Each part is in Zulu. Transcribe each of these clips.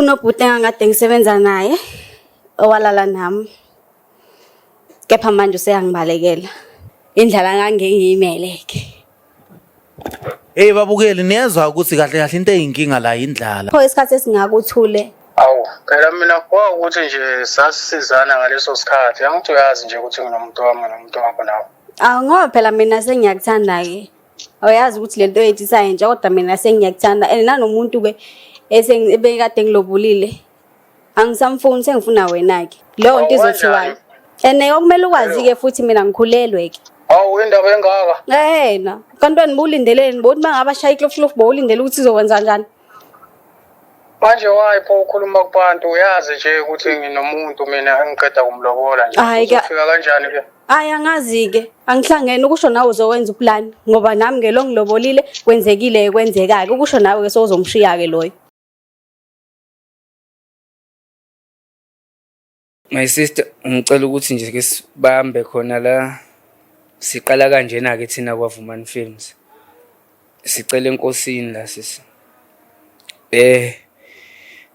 Kunobhuti engakade ngisebenza naye owalala nami. Kepha manje useyangibalekela. Indlela ngangiyimele-ke. Hey babukeli niyezwa ukuthi kahle kahle into eyinkinga la indlala. Pho isikhathi esingakuthule. Awu, phela mina ukuthi nje sasisizana ngaleso sikhathi. Angithi uyazi nje ukuthi nginomuntu wami nomuntu wakho nawe. Ngoba phela mina sengiyakuthanda-ke. Awuyazi ukuthi lento yethu isayentsha kodwa mina sengiyakuthanda and nanomuntu-ke ebekade ngilobulile. Angisamfuni sengifuna wena-ke. Leyo nto izothiwani. And okumele ukwazi-ke futhi mina ngikhulelwe-ke. Awu indaba engaka. Yena, kanti wena bulindeleni bothi mangabashaya ikloflof bowulindele ukuthi izokwenza kanjani? Manje wayipho ukhuluma kubantu uyazi nje ukuthi nginomuntu mina engiqeda kumlobola nje. Uzofika kanjani ke? Hayi angazi-ke, angihlangene ukusho nawe uzokwenza uplan ngoba nami ngelo ngilobolile kwenzekile kwenzeka-ke ukusho nawe-ke sowuzomshiya-ke loyo. My sister, ngicela ukuthi nje ke sibambe khona la siqala kanjena ke thina kwaVumani Films. Sicela enkosini la sisi.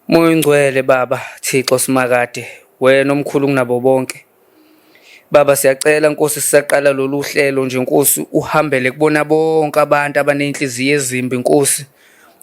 Moya ingcwele baba Thixo simakade wena omkhulu kunabo bonke. Baba siyacela Nkosi sisaqala lolu hlelo nje Nkosi uhambele kubona bonke abantu abanenhliziyo ezimbi Nkosi.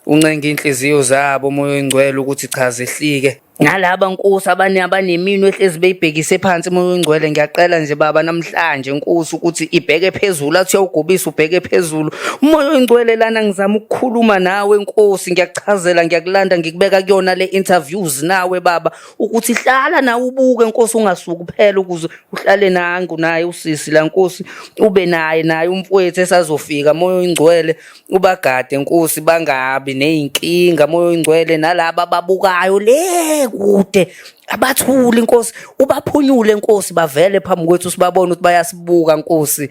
Uncenga inhliziyo zabo moya ingcwele ukuthi cha zehlike. Nalaba Nkosi abaneminwe ehlezi beyibhekise phansi moya ingcwele ngiyaqela nje baba namhlanje Nkosi ukuthi ibheke phezulu athi uyagobisa ubheke phezulu moya ingcwele lana ngizama ukukhuluma nawe Nkosi ngiyachazela ngiyakulanda ngikubeka kuyona le interviews nawe baba ukuthi hlala nawe ubuke Nkosi ungasuki kuphela ukuze uhlale nangu naye usisi la Nkosi ube naye umfowethu esazofika moya ingcwele ubagade Nkosi bangabi nezinkinga moya ingcwele nalabo ababukayo le kude abathuli Nkosi ubaphunyule Nkosi bavele phambi kwethu sibabona ukuthi bayasibuka Nkosi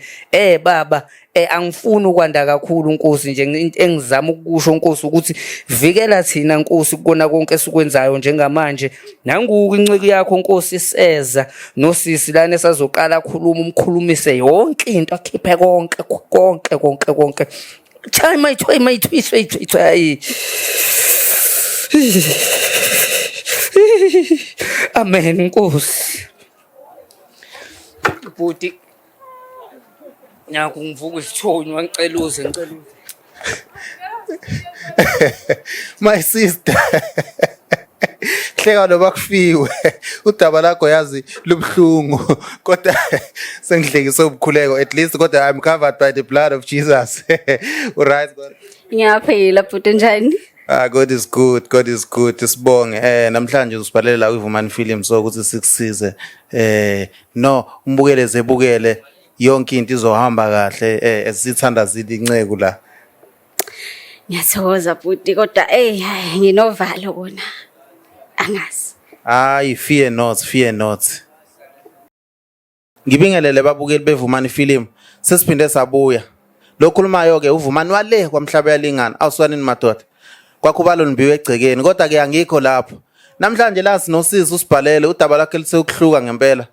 baba angifuni ukwanda kakhulu Nkosi nje into engizama ukusho Nkosi ukuthi vikela thina Nkosi kukona konke esikwenzayo njengamanje nanguku inceke yakho Nkosi iseza nosisi lana esazoqala ukukhuluma umkhulumise yonke into akhiphe konke time ayithoyi Amen Nkosi. Bhuti nyaku ngivuka isithonyo ngicela My sister. Hleka noba kufiwe. Udaba lakho yazi lubhlungu kodwa sengihlekise ubukhuleko at least kodwa I'm covered by the blood of Jesus. Alright God. Ngiyaphila bhuti njani? God is good. Sibonge namhlanje usibhalele la kwiVumani Films so ukuthi sikusize no umbukele zebukele yonke into izohamba kahle esithanda zili inceke la. Ngiyathokoza bhuti kodwa nginovalo kona. Angazi. Hayi fear not. Ngibingelele babukeli beVumani Film sesiphinde sabuya. Lokhulumayo ke uVumani wale kwamhlaba yalingana awuswanini madoda. Kwakhubalo nibiwe egcekeni kodwa ke angikho lapho. Namhlanje la sinosisi usibhalele udaba lakhe lisekuhluka ngempela.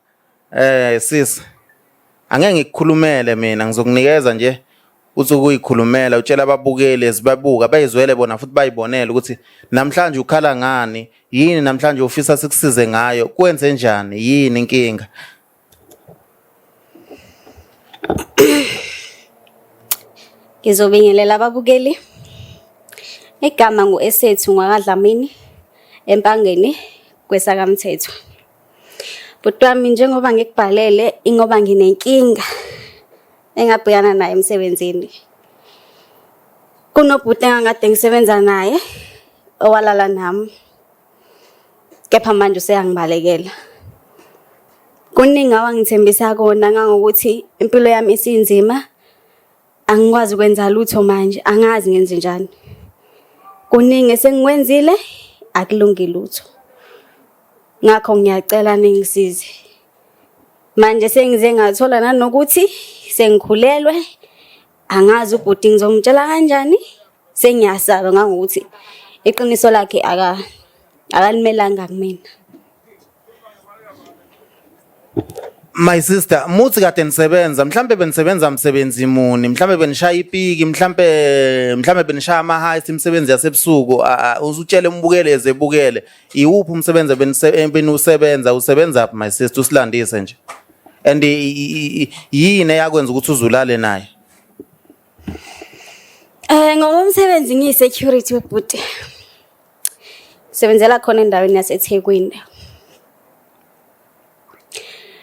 Sisi. Angeke ngikukhulumele mina ngizokunikeza nje uthi ukuyikhulumela utshela ababukeli ezibabuka bayizwele bona futhi bayibonele ukuthi namhlanje ukhala ngani yini namhlanje ufisa sikusize ngayo kwenze njani yini inkinga. Ngizobingelela ababukeli. Igama nguEsethu ngwakaDlamini empangeni kwesakamthetho. Bhuti wami njengoba ngikubhalele ingoba nginenkinga engabhekana naye emsebenzini. Kunobhuti engakade ngisebenza naye owalala nami. Kepha manje useyangibalekela. Kuningi awangithembisa kona ngangokuthi impilo yami isinzima. Angikwazi ukwenza lutho manje, angazi ngenze njani. Kuningi esengikwenzile akulungi lutho. Ngakho ngiyacela ningisize. Manje sengize ngathola nanokuthi sengikhulelwe. Angazi ubhuti ngizomtshela kanjani. Sengiyasaba ngangokuthi iqiniso lakhe akalimelanga kumina. My sister, muthi kade nisebenza, mhlambe benisebenza msebenzi muni, mhlambe benishaya ipiki, mhlambe benishaya ama-heights imisebenzi yasebusuku, uzutshele umbukeleze ebukele. Iwuphi umsebenzi beniwusebenza, usebenzaphi my sister, usilandise nje. And yini eyakwenza ukuthi uzulale naye? Ngoba umsebenzi ngiyi-security webhuti. Sebenzela khona endaweni yaseThekwini.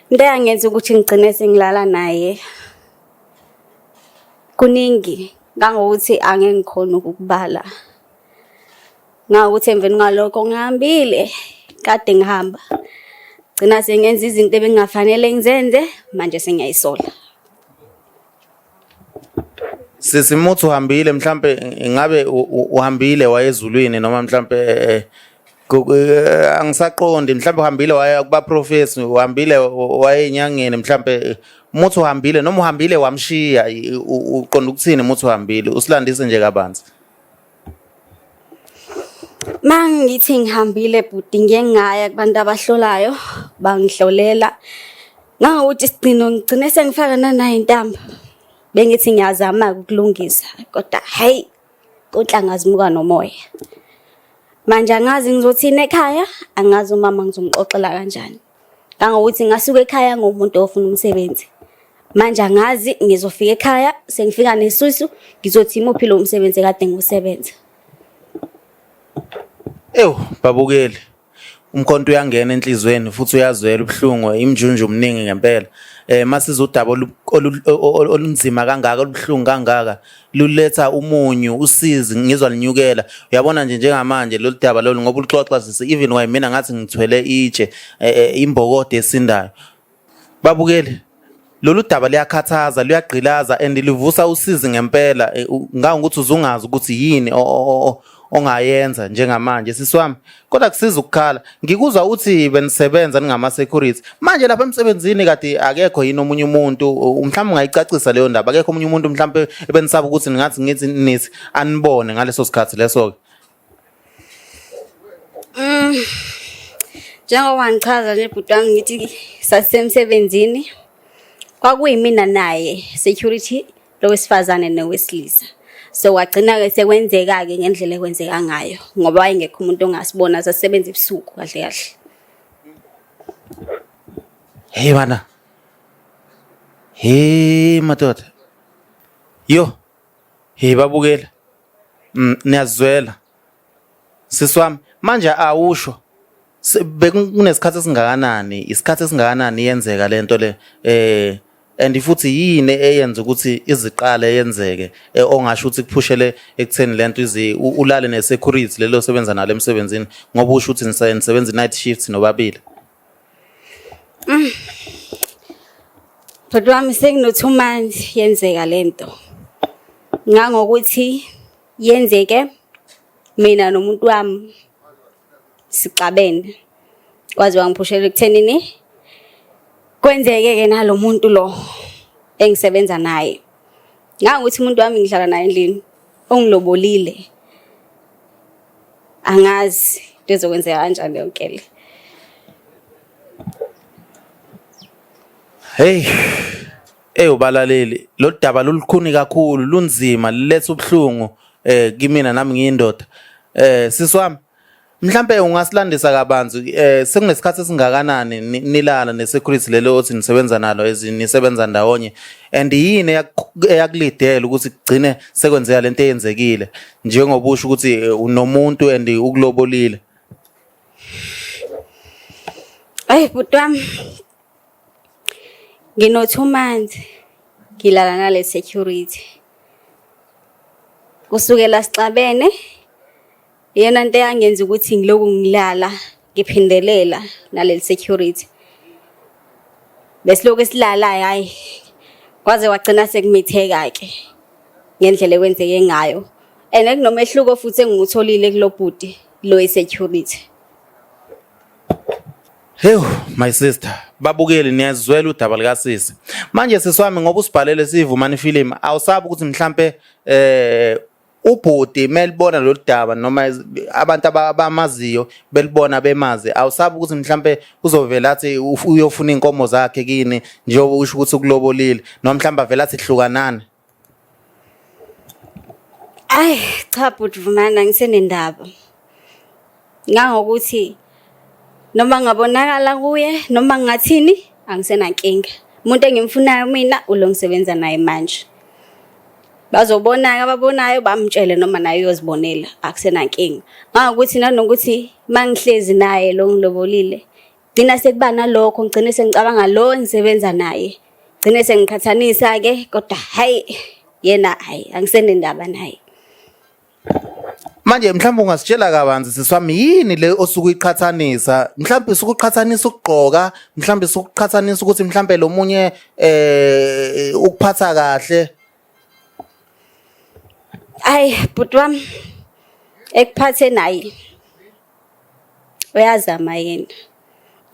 Into yangenza ukuthi ngigcine sengilala naye kuningi ngangokuthi angeke ngikhona ukubala. Ngawukuthi emveni ngalokho ngihambile kade ngihamba. Gcina sengenza izinto ebengafanele ngizenze manje sengiyayisola. Sisimuthi uhambile mhlambe ngabe uhambile wayezulwini noma mhlambe angisaqondi mhlambe uhambile waya kuba professor uhambile waye enyangeni mhlambe muthi uhambile noma uhambile wamshiya uqonda ukuthini muthi uhambile usilandise nje kabanzi. Mangithi ngihambile bhuti ngiyengaya kubantu abahlolayo bangihlolela ngangokuthi sigcino ngigcine sengifaka nayo intamba bengithi ngiyazama ukulungisa kodwa hey konhlangazimuka nomoya. Manje angazi ngizothina ekhaya, angazi umama ngizomxoxela kanjani. Kangokuthi ngasuka ekhaya ngomuntu ofuna umsebenzi. Manje angazi ngizofika ekhaya, sengifika nesusu, ngizothi imuphi lo umsebenzi kade ngiwusebenza. Babukeli. Umkhonto uyangena enhlizweni futhi uyazwela ubhlungu, imjunju omningi ngempela. Masiza udaba olunzima kangaka, olubhlungu kangaka, luletha umunyu, usizi ngizwa linyukela. Uyabona nje njengamanje lolu daba lolu ngoba ulixoxa sisi even waye mina ngathi ngithwele itshe imbokode esindayo. Babukeli. Lolu daba liyakhathaza, luyagqilaza and livusa usizi ngempela. Ngangokuthi uzungazi ukuthi yini ongayenza njengamanje sisiwami. Kodwa kusiza ukukhala. Ngikuzwa uthi benisebenza ningama security. Manje lapha emsebenzini kade akekho yini omunye umuntu, mhlawumbe ungayicacisa leyo ndaba. Akekho omunye umuntu mhlawumbe ebenisaba ukuthi ngithi nithi anibone ngaleso sikhathi leso ke. Njengoba ngichaza nje bhuti wangu ngithi sasemsebenzini. Kwakuyimina naye security lo wesifazane nowesilisa. So wagcina ke sekwenzeka ke ngendlela ekwenzeka ngayo ngoba wayengekho umuntu ongasibona sasebenza ebusuku kahle kahle. Hey bana. Hey madoda. Yo. Hey babukela. Niyazwela. Siswami manje awusho bekunesikhathi esingakanani, isikhathi esingakanani yenzeka lento le and futhi yini eyenza ukuthi iziqala yenzeke ongasho ukuthi kuphushele ekutheni lento ulale ne security lelo sebenza nalo emsebenzini ngoba usho ukuthi nisebenza night shifts nobabili. Kodwa wami sengino 2 months yenzeka lento. Ngangokuthi yenzeke mina nomuntu wami sixabene. Kwazi wangiphushela ekuthenini kwenzeke ke nalo muntu lo engisebenza naye. Ngangokuthi umuntu wami ngihlala naye endlini ongilobolile. Angazi lezokwenzeka kanjani yonke le. Hey ubalaleli lo daba lolukhuni kakhulu lunzima liletha ubhlungu kimina nami ngiyindoda. Siswami mhlambe ungasilandisa kabanzi sekunesikhathi esingakanani nilala nesecurity lelo othi nisebenza nalo nisebenza ndawonye and yini eyakulidela ukuthi kugcine sekwenzeka lento eyenzekile njengoba usho ukuthi unomuntu and ukulobolile. Bhuti wami ngino 2 months ngilala nale security. Kusukela sixabene yena into yangenza ukuthi ngiloku ngilala ngiphindelela nale security. Besiloko esilala hayi kwaze wagcina sekumitheka ke ngendlela ekwenzeke ngayo. And ekunomehluko futhi engimutholile kulobhudi lo security. My sister, babukeli niyazwela udaba likasisi. Manje siswami ngoba usibhalele sivumani film, awusabi ukuthi mhlambe ubhodi melibona lo daba noma abantu abamaziyo belibona bemazi awusabi ukuthi mhlambe uzovela athi uyofuna inkomo zakhe kini njengoba usho ukuthi ukulobolile noma mhlamba vela athi hlukanana. Ay cha bhuti Vumani ngisenendaba. Ngangokuthi noma ngabonakala kuye noma ngathini angisenankinga. Umuntu engimfunayo mina ulongisebenza naye manje. Bazobona ababonayo bamtshele noma naye uyozibonela akusenankinga. Ngakuthi nanokuthi mangihlezi naye lo ngilobolile. Gcina sekuba nalokho ngicine sengicabanga lo engisebenza naye. Gcine sengikhathanisa ke kodwa hayi yena hayi angisenendaba naye. Manje mhlawumbe ungasitshela kabanzi siswami yini le osuku iqhathanisa mhlawumbe usukuqhathanisa ukugqoka mhlawumbe usukuqhathanisa ukuthi mhlawumbe lo munye ukuphatha kahle. Ay bhuti wami ekuphathe naye uyazama yena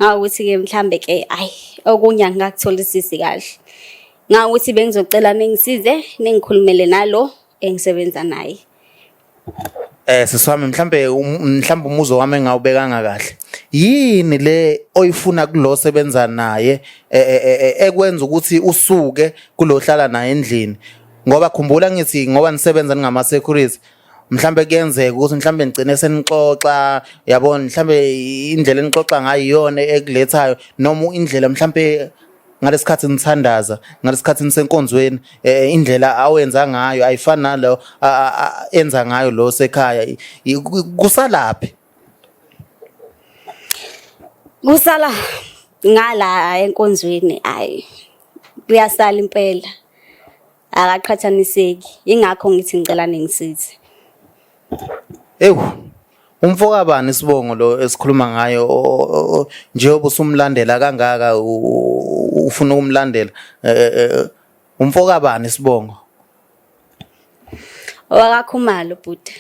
ngawukuthi ke mhlambe ke ay okunye angakutholisisi kahle ngawukuthi bengizocela ningisize ningikhulumele nalo engisebenza naye. Siswami mhlambe umuzo wami engawubekanga kahle yini le oyifuna kulo sebenza naye ekwenza ukuthi usuke kulohlala naye endlini ngoba khumbula ngithi ngoba nisebenza ningama security mhlambe kuyenzeka ukuthi mhlambe ngicine senixoxa yabona mhlambe indlela enixoxa ngayo iyona ekulethayo noma indlela mhlambe ngalesikhathi nithandaza ngalesikhathi nisenkonzweni indlela awenza ngayo ayifani nalo enza ngayo lo sekhaya kusalaphi kusala ngala enkonzweni ay kuyasala impela akaqhathaniseki ingakho ngithi ngicela ningisize. Umfoka bani isibongo lo esikhuluma ngayo njengoba usumlandela kangaka ufuna ukumlandela umfoka bani isibongo? Wakakhumalo bhuti.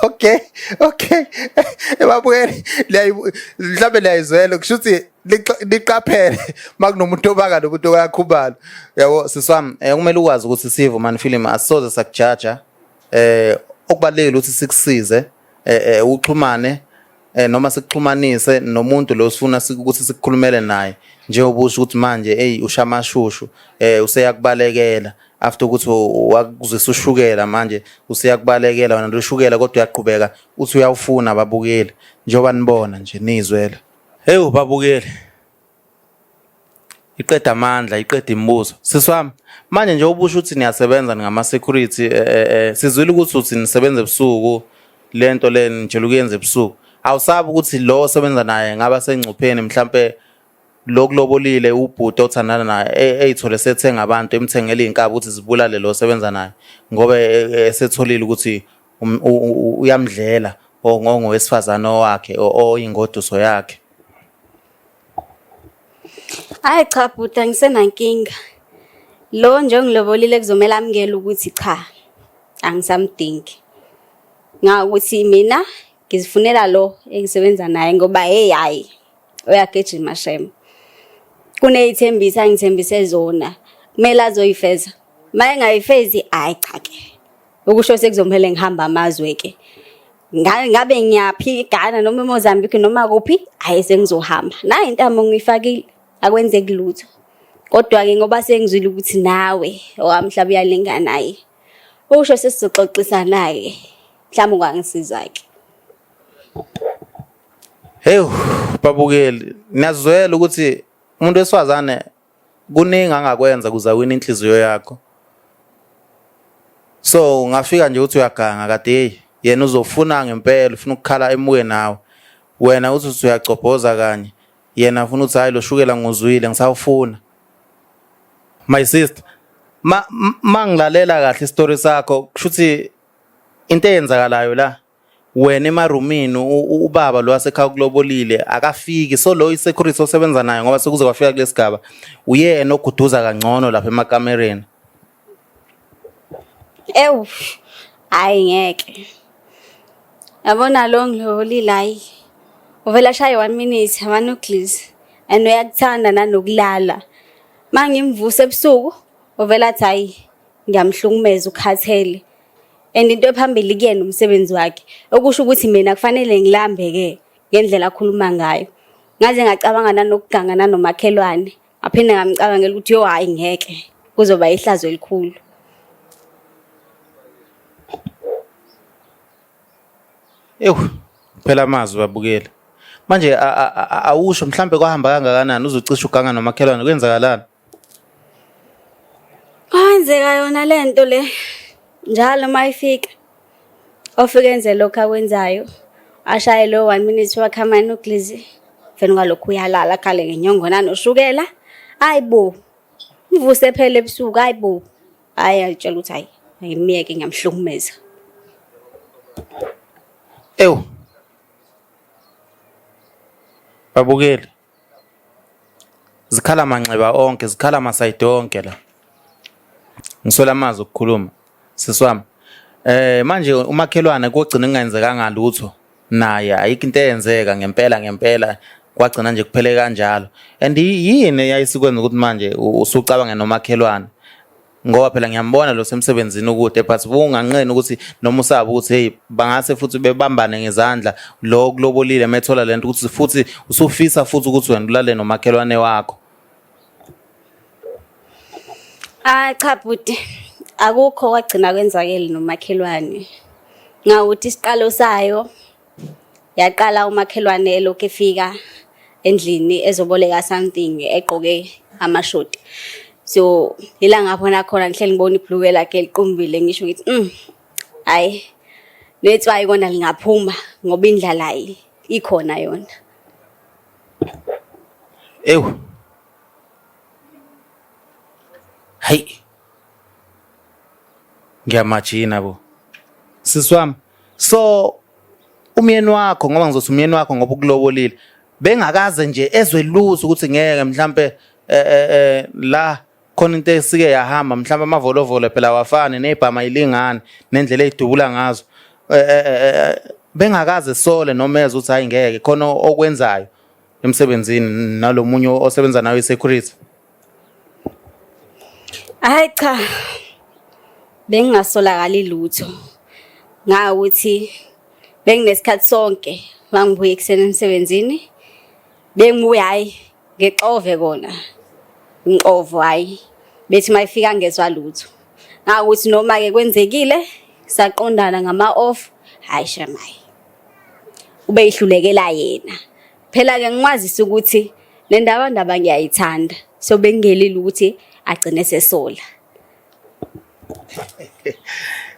Okay ebabukeli mhlambe liyayizwela kushuthi liqaphele makunomuntu obaka nomuntu oyakhubala yabo siswami kumele ukwazi ukuthi siVumani Film asisoze sakujaja okubalekile ukuthi sikusize uxhumane noma sikuxhumanise nomuntu lo sifuna ukuthi sikukhulumele naye njengoba usho ukuthi manje ushamashushu useyakubalekela after ukuthi wakuzisa ushukela manje useyakubalekela wena loshukela kodwa uyaqhubeka uthi uyawufuna babukeli njengoba nibona nje nizwela. Babukeli iqeda amandla iqeda imibuzo siswami manje nje ubusho ukuthi niyasebenza ngama security sizwile ukuthi uthi nisebenza ebusuku lento le nje lukuyenza ebusuku awusabi ukuthi lo osebenza naye ngaba sengcupheni mhlambe lokulobolile ubhuti othandana naye eyithole sethenga abantu emthengele inkaba ukuthi zibulale lo osebenza naye ngoba esetholile ukuthi uyamdlela ongowesifazana wakhe oyingoduso yakhe. Hayi cha bhuti angisenankinga. Lo nje ngilobolile kuzomela amukela ukuthi cha angisamdingi. Ngakuthi mina ngizifunela lo engisebenza naye ngoba hayi uyagejima shem. Kuneyithembisa ngithembise zona. Kumele azoyifeza. Maye ngayifezi hayi cha ke. Ukusho sekuzomela ngihamba amazwe ke. Ngabe ngiyaphi eGhana noma eMozambique noma kuphi hayi sengizohamba. Na intamo ngifakile akwenzeki lutho. Kodwa ke ngoba sengizwile ukuthi nawe owamhlaba uyalingana naye. Usho sesizoxoxisa naye. Mhlawumbe ungangisiza ke. Babukeli niyazwela ukuthi umuntu wesifazane kuningi angakwenza kuze awine inhliziyo yakho. So ungafika nje uthi uyaganga kade yena uzofuna ngempela ufuna ukukhala emuke nawe. Wena uthi uyacophoza kanye yena ufuna ukuthi hayi lo shukela ngozwile ngisawufuna. My sister mangilalela kahle istory sakho kushuthi into eyenzakalayo la wena emarumini ubaba lo wasekhaya kulobolile akafiki so lo isecurity osebenza naye ngoba sekuze kwafika kulesigaba uyena oguduza kangcono lapha emakamereni. Hayi ngeke. Yabona lo ngilobolile hayi. Uvela shaye 1 minute amanucleus and uyakuthanda nanokulala. Mangimvusa ebusuku Uvela athi hayi ngiyamhlukumeza ukhathele. And into ephambili kuyena umsebenzi wakhe. Okusho ukuthi mina kufanele ngilambe-ke ngendlela akhuluma ngayo. Ngaze ngacabanga nanokugangana nomakhelwane. Aphinde ngamcabangela ukuthi yo hayi ngeke. Kuzoba ihlazo elikhulu. Phela amazwi babukeli. Manje awusho mhlambe kwahamba kangakanani uzocisha uganga nomakhelwane kwenzakalani? Kwenzeka yona lento le. Njalo mayifika. Ofike enze lokho akwenzayo. Ashaye lo 1 minute wakhamana uGlizi. Vele ngalokho uyalala khale ngenyongo nanoshukela. Hayibo. Ivuse phela ebusuku hayibo. Hayi ayitshela ukuthi hayi ngimiyeke ngiyamhlukumeza. Babukeli. Zikhala manxeba onke, zikhala masayide onke la. Ngisola amazwi okukhuluma. Siswami. Manje umakhelwane kugcina kungenzekanga lutho. Naye ayikho into eyenzeka ngempela kwagcina nje kuphele kanjalo. And yini yayisikwenza ukuthi manje usucabanga nomakhelwane? Ngoba phela ngiyambona lo semsebenzini ukude but unganqeni ukuthi noma usaba ukuthi hey bangase futhi bebambane ngezandla lo kulobolile methola lento ukuthi futhi usufisa futhi ukuthi wena ulale nomakhelwane wakho. Cha bhuti. Akukho wagcina kwenzakele nomakhelwane. Ngawuthi isiqalo sayo yaqala umakhelwane elokho efika endlini ezoboleka something eqoke amashoti. So ila ngabona khona ngihleli ngibona ibhluke lakhe liqumbile ngisho ngithi hayi lethu ayikona lingaphuma ngoba indlala ikhona yona. Hey. Ngiyamajina bo. Siswami. So umyeni wakho ngoba ngizothi umyeni wakho ngoba ukulobolile bengakaze nje ezwe luzo ukuthi ngeke mhlambe la khona into esike yahamba mhlawumbe amavolovolo phela wafane nezibhama ilingana nendlela ezidubula ngazo bengakaze sole noma eza ukuthi hayi ngeke khona okwenzayo emsebenzini nalomunye osebenza nawe security. Hayi cha bengingasolakali lutho ngawuthi benginesikhathi sonke mangibuye ekseni emsebenzini bengibuya hayi ngexove kona ngiqovo hayi bethi mayifika ngezwa lutho ngakuthi noma ke kwenzekile saqondana ngama off hayi shemayi ube ihlulekela yena phela ke ngimazisa ukuthi le ndaba ngiyayithanda so bengelile ukuthi agcine sesola.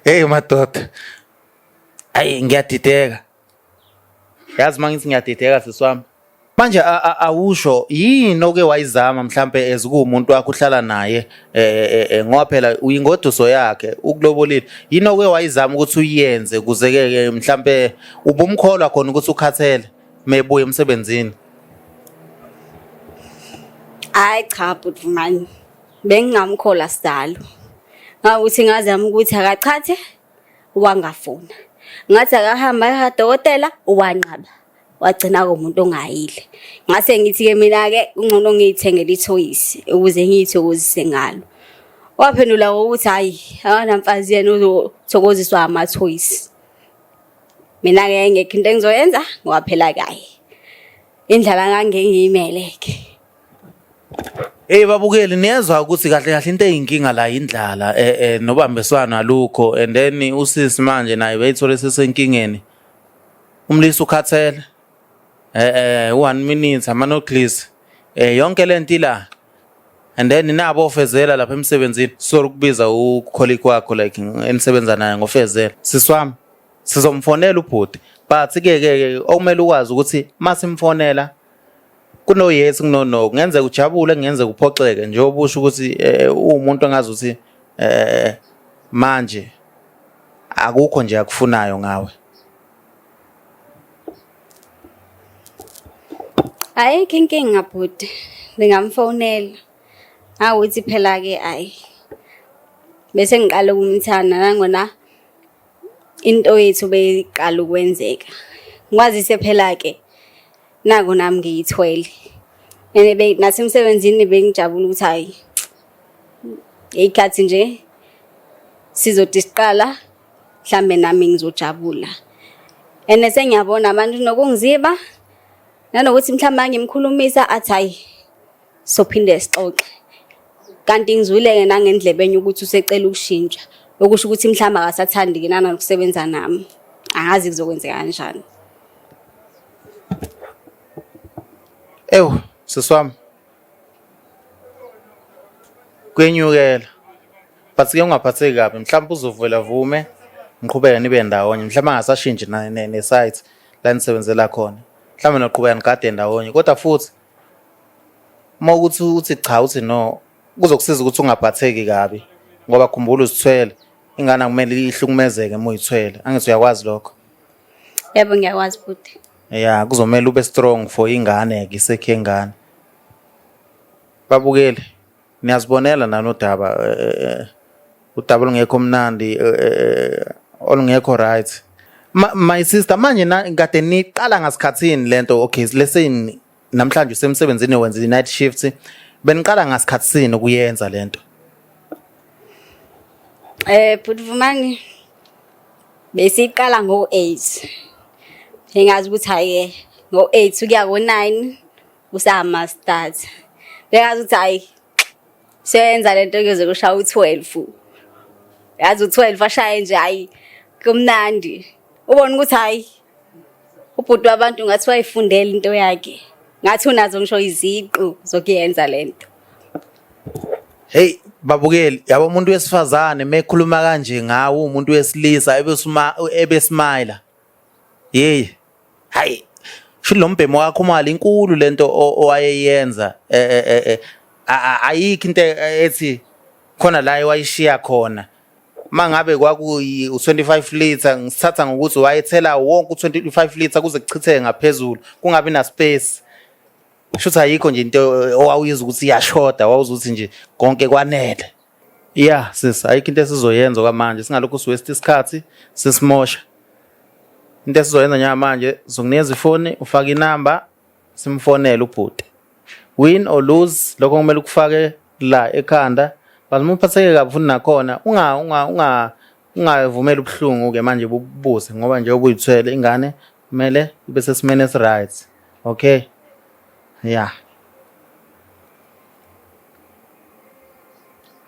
Hey madoda ayi ngiyadideka yazi mangithi ngiyadideka siswami manje awusho yini oke wayizama mhlambe ezikumuntu wakho uhlala naye ngoba phela uyingoduso yakhe ukulobolile yini oke wayizama ukuthi uyenze kuze ke mhlambe ubumkholwa khona ukuthi ukhathele mebuye emsebenzini? Hayi cha but man bengingamkhola sidalo ngawuthi ngazama ukuthi akachathe wangafuna ngathi akahamba eHadokotela wanqaba wagcina komuntu ongayile ngase ngithi ke mina ke ungcono ngiyithengele ithoyisi ukuze ngiyithokozise ngalo waphendula ukuthi hayi akanamfazi yena uzothokoziswa amathoyisi mina ke ngeke into engizoyenza ngoba phela kayi indlala ngangengiyimeleke. Hey babukeli niyezwa ukuthi kahle kahle into eyinkinga la indlala nobambeswana alukho and then usisi manje naye bayithole sesenkingeni umlisi ukhathele 1 minute amanoclis yonke lento la and then nabo ofezela lapha emsebenzini so ukubiza ukholiki wakho like enisebenza naye ngofezela siswami sizomfonela ubhuti but ke okumele ukwazi ukuthi masimfonela kuno yes kuno kungenza ujabule kungenza kuphoxeke nje obusho ukuthi umuntu ongazi ukuthi manje akukho nje akufunayo ngawe. Hayi inkinga bhuti ngingamfonela awuthi phela ke ayi bese ngiqala ukumthana nangona into yethu beyiqala ukwenzeka ngwazise phela ke naku nami ngiyithwele nasemsebenzini bengijabula ukuthi hayi ikhathi nje sizothi siqala mhlambe nami ngizojabula. Ene sengiyabona manje nokungiziba nanokuthi mhlamba ngimkhulumisa athi hayi sophinde sixoxe. Kanti ngizwileke nangendlebe enye ukuthi usecela ukushintsha. Okusho ukuthi mhlamba akasathandi ke nana ukusebenza nami. Angazi kuzokwenzeka kanjani. Ewu, siswami. Kwenyukela. Bathi-ke ungaphatheki kabi, mhlawumbe uzovela vume ngiqhubeka nibe ndawonye. Mhlawumbe angasashintshi ne-site la nisebenzela khona. Mhlawumbe noqhubeka nikade ndawonye. Kodwa futhi uma ukuthi uthi cha uthi no kuzokusiza ukuthi ungaphatheki kabi ngoba khumbula uzithwele. Ingane kumele ihlukumezeke uma uyithwele. Angithi uyakwazi lokho? Yebo ngiyakwazi futhi. Yeah, kuzomela ube strong for ingane ke isekhe ingane. Babukele. Niyazibonela nanodaba udaba olungekho mnandi olungekho right. My sister manje kade niqala ngasikhatsini lento okay leseni namhlanje usemsebenzini wenza night shift beniqala ngasikhatsini ukuyenza lento. Phudumani besiqala ngo8. Ngingazi ukuthi hayi ngo8 ukuya ngo9 usama start. Bengazi ukuthi hayi senza lento kuze kushaya u12. Yazi u12 ashaye nje hayi kumnandi. Ubona ukuthi hayi ubhuti wabantu ngathi wayifundela into yakhe. Ngathi unazo ngisho iziqu zokuyenza lento. Hey babukeli yabo umuntu wesifazane mekhuluma kanje ngawo umuntu wesilisa ebesmile. Hey hayi shilo mbhemo wakho mali inkulu lento owayeyenza ayikho into ethi khona la wayishiya khona mangabe kwakuyi u25 liter ngisithatha ngokuthi wayethela wonke u25 liter kuze kuchitheke ngaphezulu kungabi na space. Shuthi ayikho nje into owawuyiza ukuthi iyashoda wawuza ukuthi nje konke kwanele. Yeah sis ayikho into esizoyenza kwamanje singalokho siwaste isikhathi sisimosha. Into esizoyenza nyamanje zokunikeza ifoni ufaka inamba simfonela ubhuti. Win or lose lokho kumele ukufake la ekhanda bazima uphatheke kabi futhi nakhona ungavumela ubuhlungu ke manje bubuze ngoba nje ubuyithwele ingane kumele ibe sesimene right. Okay. Yeah.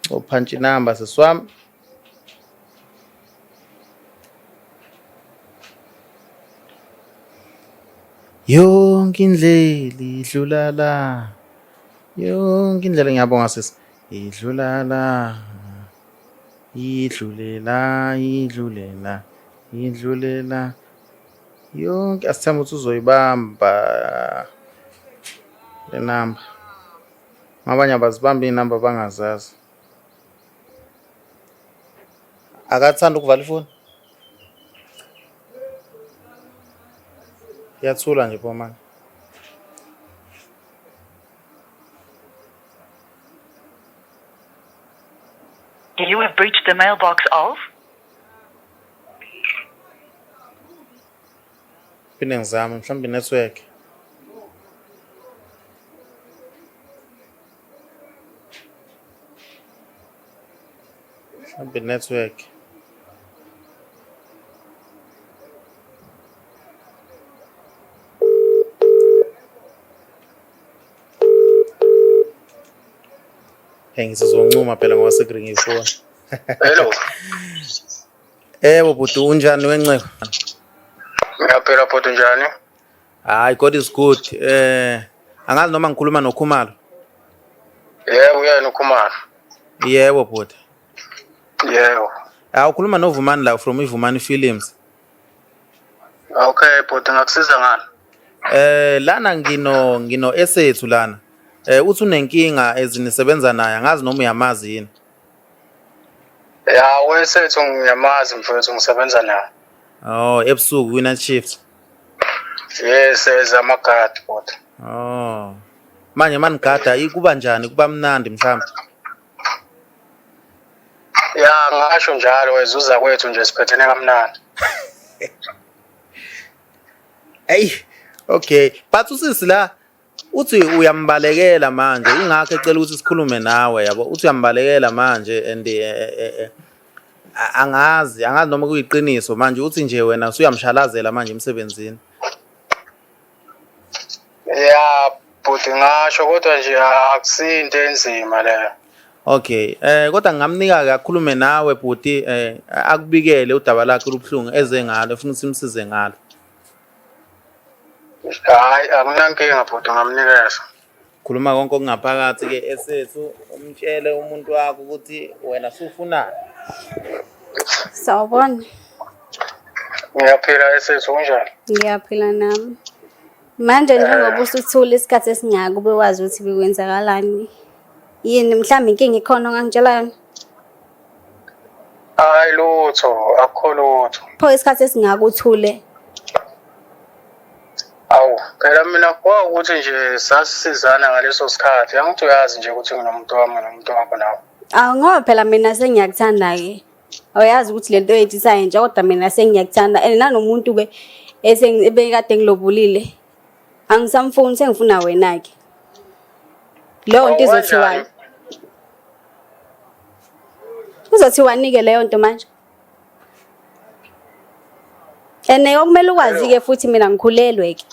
Uphantsi inamba seswami. Yonke indlela idlula la. Yonke indlela ngiyabonga sisi. Idlula la. Idlulela. Yonke asithemba ukuthi uzoyibamba. Le number. Mabanye abazibamba inamba bangazazi. Akathanda ukuvala ifoni. Yathula nje pho manje. You have breached the mailbox of Phinde ngizama mhlawumbe network. Mhlawumbe network. Ngizoncuma phela ngoba sekuringa ifoni. Hello. Bhuti unjani wenceko? Ngiyaphila bhuti njani? Hayi God is good. Angazi noma ngikhuluma noKhumalo. Yebo uyena uKhumalo. Yebo bhuti. Yebo. Ukhuluma noVumani la from iVumani Films. Okay bhuti ngakusiza ngani? Lana ngino esethu lana. Uthi unenkinga ezinisebenza naye angazi noma uyamazi yini. Ya wesethu ngiyamazi mfowethu ngisebenza naye. Oh ebusuku night shift. Yes ezamagadi bhuti. Oh. Manje manigada ikuba njani kuba mnandi mhlawumbe. Ya ngasho njalo wezuza kwethu nje siphethene kamnandi. Hey, okay. But usisi la uthi uyambalekela manje ingakho ecela ukuthi sikhulume nawe yabo uthi uyambalekela manje and angazi noma kuyiqiniso manje uthi nje wena usuyamshalazela manje emsebenzini. Ya but ngasho kodwa nje akusinto enzima leyo. Okay kodwa ngingamnika kakhulume nawe bhuti akubikele udaba lakhe lubhlungu eze ngalo ufuna simsize ngalo. Hayi akunankinga bhuti ngamnikeza. Khuluma konke okungaphakathi ke esethu umtshele umuntu wakho ukuthi wena usufunani. Sawubona. Ngiyaphila esethu kunjani? Ngiyaphila nami. Manje njengoba usuthula isikhathi esingaka ube wazi ukuthi bekwenzakalani. Yini mhlawumbe inkinga ikhona ongangitshela yona? Hayi lutho akukho lutho. Pho isikhathi esingaka uthule. Awu phela mina ukuthi nje sasisizana ngaleso sikhathi angithi uyazi nje ukuthi nginomuntu wami nomuntu wakho nawe. Ngoba phela mina sengiyakuthanda ke. Awuyazi ukuthi lento yethu isayenja kodwa mina sengiyakuthanda and nanomuntu ke esengibekade ngilobulile. Angisamfuni sengifuna wena ke. Leyo nto izothiwani? Uzothiwani ke leyo nto manje? Ene okumele ukwazi ke futhi mina ngikhulelwe ke.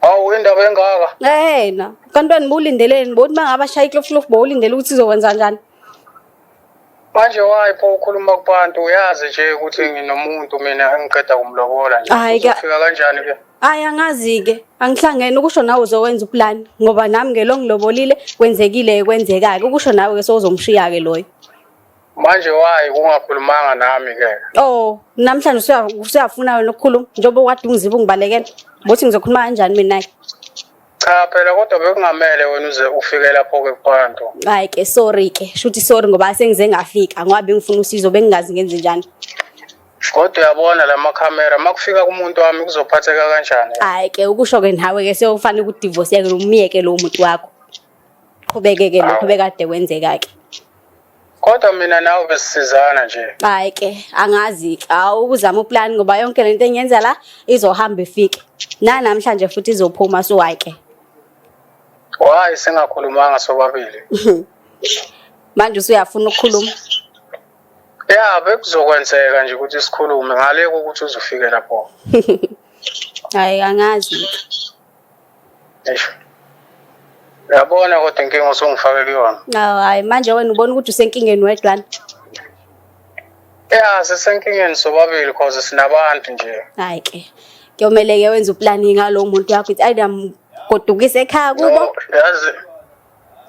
Awu indaba engaka? Na, kantwana bulindeleni bothi mangabashaya ikloflof bowulindele ukuthi izokwenza kanjani? Manje wayipho ukhuluma kubantu uyazi nje ukuthi nginomuntu mina engiqeda kumlobola nje. Uzofika kanjani ke? Hayi angazi ke. Angihlangene ukusho nawe uzowenza uplan ngoba nami ngelo ngilobolile kwenzekile kwenzeka ke ukusho nawe ke sozomshiya ke loyo. Manje wayi kungakhulumanga nami ke. Oh, namhlanje usuyafuna wena ukukhuluma njengoba wadi ungiziba ungibalekela. Bothi ngizokhuluma kanjani mina ke? Cha phela kodwa bekungamele wena uze ufike lapho ke kubantu. Hayi ke sorry ke. Shuthi sorry ngoba sengize ngafika ngoba bengifuna usizo bengingazi ngenze njani. Kodwa uyabona lamakhamera makufika kumuntu wami kuzophatheka kanjani? Hayi ke ukusho ke nawe ke sewufanele ukudivorce yake umiyeke lo muntu wakho. Qhubeke ke lokho bekade kwenzeka ke. Kodwa mina nawe besisizana nje. Hayi ke angazi ke awuzama uplan ngoba yonke lento engiyenza la izohamba ifike. Namhlanje futhi izophuma so hayi ke. Wayi singakhulumanga sobabili. Manje usuyafuna ukukhuluma. Ya bekuzokwenzeka nje ukuthi sikhulume ngale ukuthi uzofike lapho. Hayi angazi. Eish. Yabona kodwa inkinga usungifake kuyona. Hayi manje wena ubona ukuthi usenkingeni wedwana. Ya sesenkingeni sobabili because sinabantu nje. Hayi ke. Kuyomele ke wenza uplan ngalo muntu wakho ukuthi ayidamgodukise ekhaya kubo. Yazi.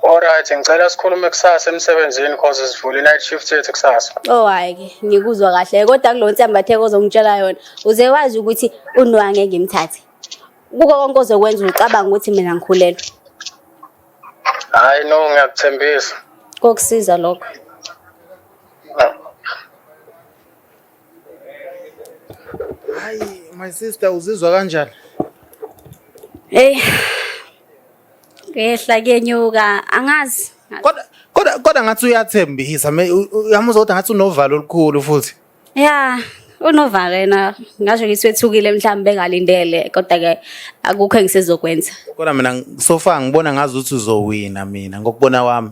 Alright ngicela sikhulume kusasa emsebenzini because sivula night shift yethu kusasa. Oh hayi ke ngikuzwa kahle kodwa kulo ntambatheko ozongitshela yona uze wazi ukuthi unwange ngimthathe. Kuko konke ozokwenza ucabanga ukuthi mina ngikhulelwe. Hayi no ngiyakuthembisa. Kokusiza lokho. Hayi my sister uzizwa kanjani? Ngehla kenyuka angazi. Kodwa ngathi uyathembisa uyamuzwa kodwa ngathi unovalo olukhulu futhi. Ya unovalena ngasho ngithi wethukile mhlawumbe bengalindele kodwa ke akukho engisezokwenza. Kodwa mina sofa ngibona ngazi ukuthi uzowina mina ngokubona kwami.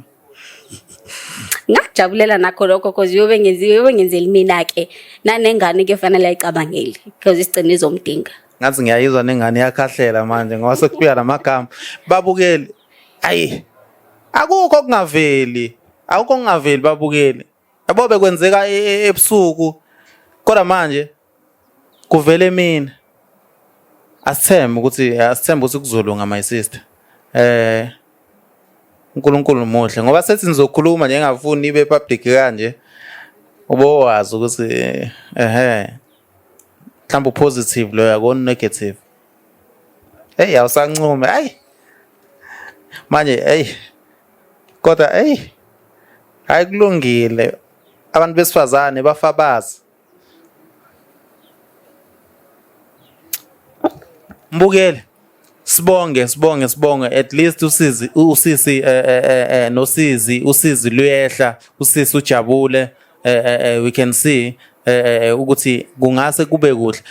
Ngakujabulela nakho lokho because yobe ngenzeli mina ke nanengane ke fanele ayicabangele because isigcine izomdinga. Ngathi ngiyayizwa nengane yakhahlela manje ngoba sekufika lamagama. Babukeli. Ayi. Akukho okungaveli babukeli. Yabo bekwenzeka ebusuku. Kodwa manje kuvele mina. Asithembe ukuthi kuzolunga my sister. uNkulunkulu muhle ngoba sethi nizokhuluma nje ngafuni ibe public kanje. Ubowazi ukuthi mhlawumbe positive lo yakona negative. Awusancume hayi. Manje kodwa hayi kulungile abantu besifazane bafabaza. Mbukele sibonge at least usisi usizi luyehla usisi ujabule we can see ukuthi kungase kube kuhle.